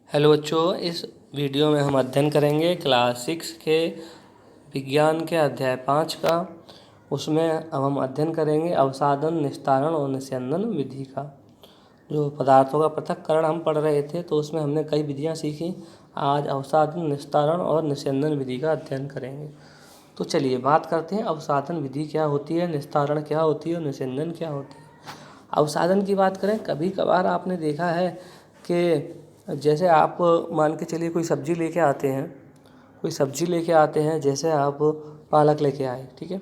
Hello बच्चों, इस video में हम अध्ययन करेंगे क्लास 6 के विज्ञान के अध्याय 5 का। उसमें अब हम अध्ययन करेंगे अवसादन, निस्तारण और निस्यंदन विधि का। जो पदार्थों का पृथक्करण हम पढ़ रहे थे तो उसमें हमने कई विधियां सीखी। आज अवसादन, निस्तारण और निस्यंदन विधि का अध्ययन करेंगे। तो चलिए बात करते हैं, अवसादन विधि क्या होती है, निस्तारण क्या होती है और निस्यंदन क्या होती है। अवसादन की बात करें, कभी कभार आपने देखा है कि जैसे आप मान के चलिए कोई सब्ज़ी लेके आते हैं, जैसे आप पालक लेके आए, ठीक है।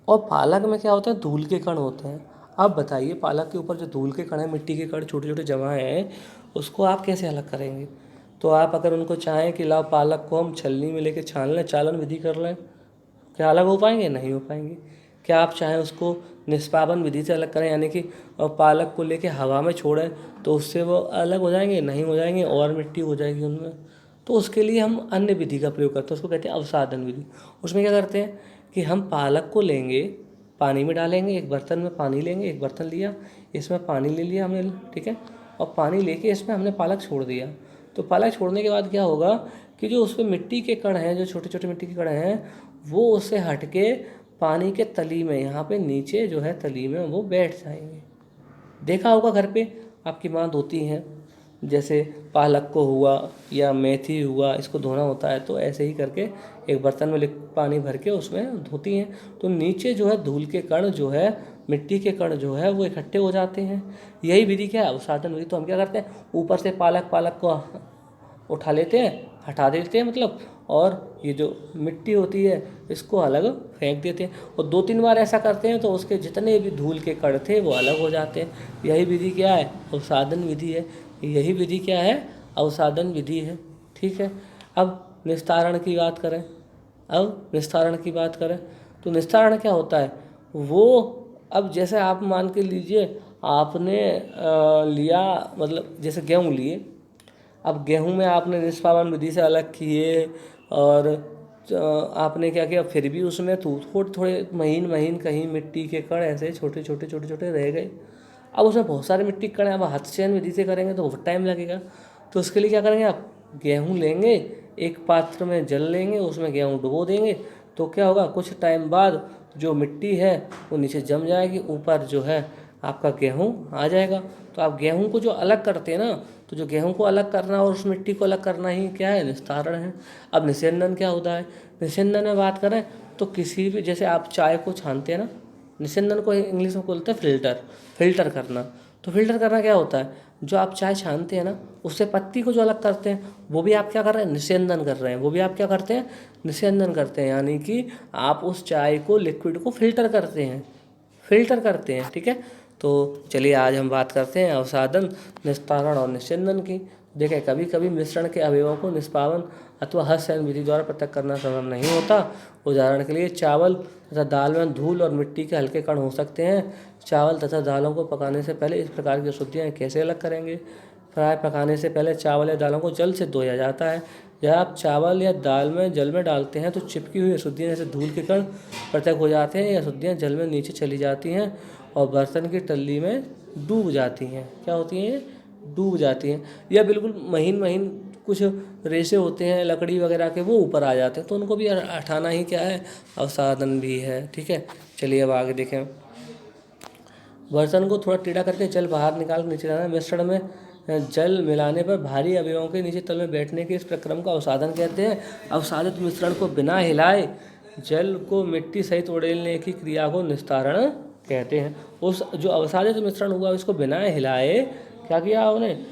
और पालक में क्या होता है, धूल के कण होते हैं। अब बताइए, पालक के ऊपर जो धूल के कण हैं, मिट्टी के कण छोटे छोटे जमा हैं, उसको आप कैसे अलग करेंगे। तो आप अगर उनको चाहें कि लाओ पालक को हम छलनी में लेके छान लें, चालन विधि कर लें, क्या अलग हो पाएंगे? नहीं हो पाएंगे। क्या आप चाहें उसको निष्पावन विधि से अलग करें, यानी कि पालक को लेके हवा में छोड़ें, तो उससे वो अलग हो जाएंगे? नहीं हो जाएंगे, और मिट्टी हो जाएगी उनमें। तो उसके लिए हम अन्य विधि का प्रयोग करते हैं, उसको कहते हैं अवसादन विधि। उसमें क्या करते हैं कि हम पालक को लेंगे, पानी में डालेंगे, एक बर्तन में पानी लेंगे, एक बर्तन लिया, इसमें पानी ले लिया हमने, ठीक है। और पानी लेके इसमें हमने पालक छोड़ दिया। तो पालक छोड़ने के बाद क्या होगा कि जो उसमें मिट्टी के कण हैं, जो छोटे छोटे मिट्टी के कण हैं, वो उससे हट के पानी के तली में, यहाँ पे नीचे जो है तली में, वो बैठ जाएंगे। देखा होगा घर पे आपकी माँ धोती हैं, जैसे पालक को हुआ या मेथी हुआ, इसको धोना होता है तो ऐसे ही करके एक बर्तन में पानी भर के उसमें धोती हैं। तो नीचे जो है धूल के कण जो है, मिट्टी के कण जो है, वो इकट्ठे हो जाते हैं। यही विधि क्या है, अवसादन विधि। तो हम क्या करते हैं, ऊपर से पालक को उठा लेते हैं, हटा देते हैं मतलब, और ये जो मिट्टी होती है इसको अलग फेंक देते हैं। और 2-3 बार ऐसा करते हैं तो उसके जितने भी धूल के कण थे वो अलग हो जाते हैं। यही विधि क्या है, अवसादन विधि है। यही विधि क्या है, अवसादन विधि है, ठीक है। अब निस्तारण की बात करें, तो निस्तारण क्या होता है वो, अब जैसे आप मान के लीजिए आपने लिया, मतलब जैसे गेहूँ लिए, अब गेहूं में आपने निष्पावन विधि से अलग किए, और आपने क्या किया, फिर भी उसमें थोड़े थोड़े महीन महीन कहीं मिट्टी के कण ऐसे छोटे छोटे रह गए। अब उसमें बहुत सारे मिट्टी के कण हैं, अब हस्तचयन विधि से करेंगे तो बहुत टाइम लगेगा। तो उसके लिए क्या करेंगे, आप गेहूँ लेंगे, एक पात्र में जल लेंगे, उसमें गेहूँ डुबो देंगे, तो क्या होगा, कुछ टाइम बाद जो मिट्टी है वो नीचे जम जाएगी, ऊपर जो है आपका गेहूँ आ जाएगा। तो आप गेहूँ को जो अलग करते हैं ना, तो जो गेहूं को अलग करना और उस मिट्टी को अलग करना ही क्या है, निस्तारण है। अब निस्यंदन क्या होता है, निस्यंदन में बात करें तो किसी भी, जैसे आप चाय को छानते हैं ना, निस्यंदन को इंग्लिश में बोलते हैं फिल्टर करना। तो फिल्टर करना क्या होता है, जो आप चाय छानते हैं ना, उससे पत्ती को जो अलग करते हैं, वो भी आप क्या कर रहे हैं, निस्यंदन कर रहे हैं। वो भी आप क्या करते हैं, निस्यंदन करते हैं, यानी कि आप उस चाय को, लिक्विड को फिल्टर करते हैं, ठीक है। तो चलिए आज हम बात करते हैं अवसादन, निस्तारण और निस्यंदन की। देखें, कभी कभी मिश्रण के अवयवों को निष्पावन अथवा हस्तचयन विधि द्वारा पृथक करना संभव नहीं होता। उदाहरण के लिए चावल तथा दाल में धूल और मिट्टी के हल्के कण हो सकते हैं। चावल तथा दालों को पकाने से पहले इस प्रकार की अशुद्धियाँ कैसे अलग करेंगे। फ्राई पकाने से पहले चावल या दालों को जल से धोया जाता है। जब आप चावल या दाल में जल में डालते हैं तो चिपकी हुई अशुद्धियाँ जैसे धूल के कण पृथक हो जाते हैं। ये अशुद्धियाँ जल में नीचे चली जाती हैं और बर्तन की टल्ली में डूब जाती हैं। क्या होती हैं, डूब जाती हैं। या बिल्कुल महीन महीन कुछ रेशे होते हैं लकड़ी वगैरह के, वो ऊपर आ जाते हैं, तो उनको भी हटाना ही क्या है, अवसादन भी है, ठीक है। चलिए अब आगे देखें। बर्तन को थोड़ा टेढ़ा करके जल बाहर निकाल नीचे लाना। मिश्रण में जल मिलाने पर भारी अवयवों के नीचे तल में बैठने के इस प्रक्रम को अवसादन कहते हैं। अवसादित मिश्रण को बिना हिलाए जल को मिट्टी सहित उड़ेलने की क्रिया को निस्तारण कहते हैं। उस जो अवसादित मिश्रण हुआ उसको बिना हिलाए क्या किया उन्हें,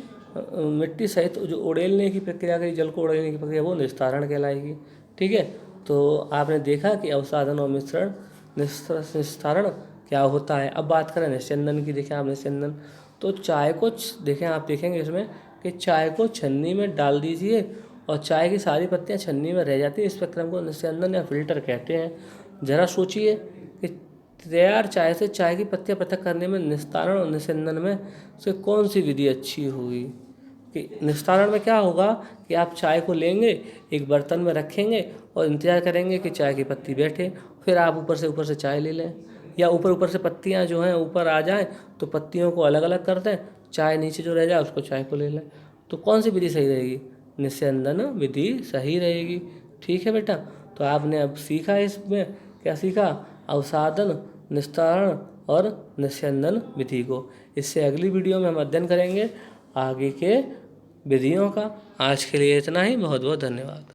मिट्टी सहित जो उड़ेलने की प्रक्रिया करी, जल को उड़ेलने की प्रक्रिया, वो निस्तारण कहलाएगी, ठीक है। तो आपने देखा कि अवसादन और मिश्रण, निस्तारण क्या होता है। अब बात करें निस्यंदन की। देखें आप, निस्यंदन तो चाय को देखें, आप देखेंगे इसमें कि चाय को छन्नी में डाल दीजिए और चाय की सारी पत्तियां छन्नी में रह जाती है। इस प्रक्रम को निस्यंदन या फिल्टर कहते हैं। जरा सोचिए कि तैयार चाय से चाय की पत्तियां पृथक करने में निस्तारण और निस्यंदन में से कौन सी विधि अच्छी होगी। कि निस्तारण में क्या होगा कि आप चाय को लेंगे, एक बर्तन में रखेंगे और इंतज़ार करेंगे कि चाय की पत्ती बैठे, फिर आप ऊपर से चाय ले लें, या ऊपर से पत्तियां जो हैं ऊपर आ जाएं तो पत्तियों को अलग अलग कर दें, चाय नीचे जो रह जाए उसको चाय को ले लें। तो कौन सी विधि सही रहेगी? निस्यंदन विधि सही रहेगी। ठीक है बेटा, तो आपने अब सीखा इसमें क्या सीखा? अवसादन, निस्तारण और निस्यंदन विधि को। इससे अगली वीडियो में हम अध्ययन करेंगे आगे के विधियों का। आज के लिए इतना ही। बहुत बहुत धन्यवाद।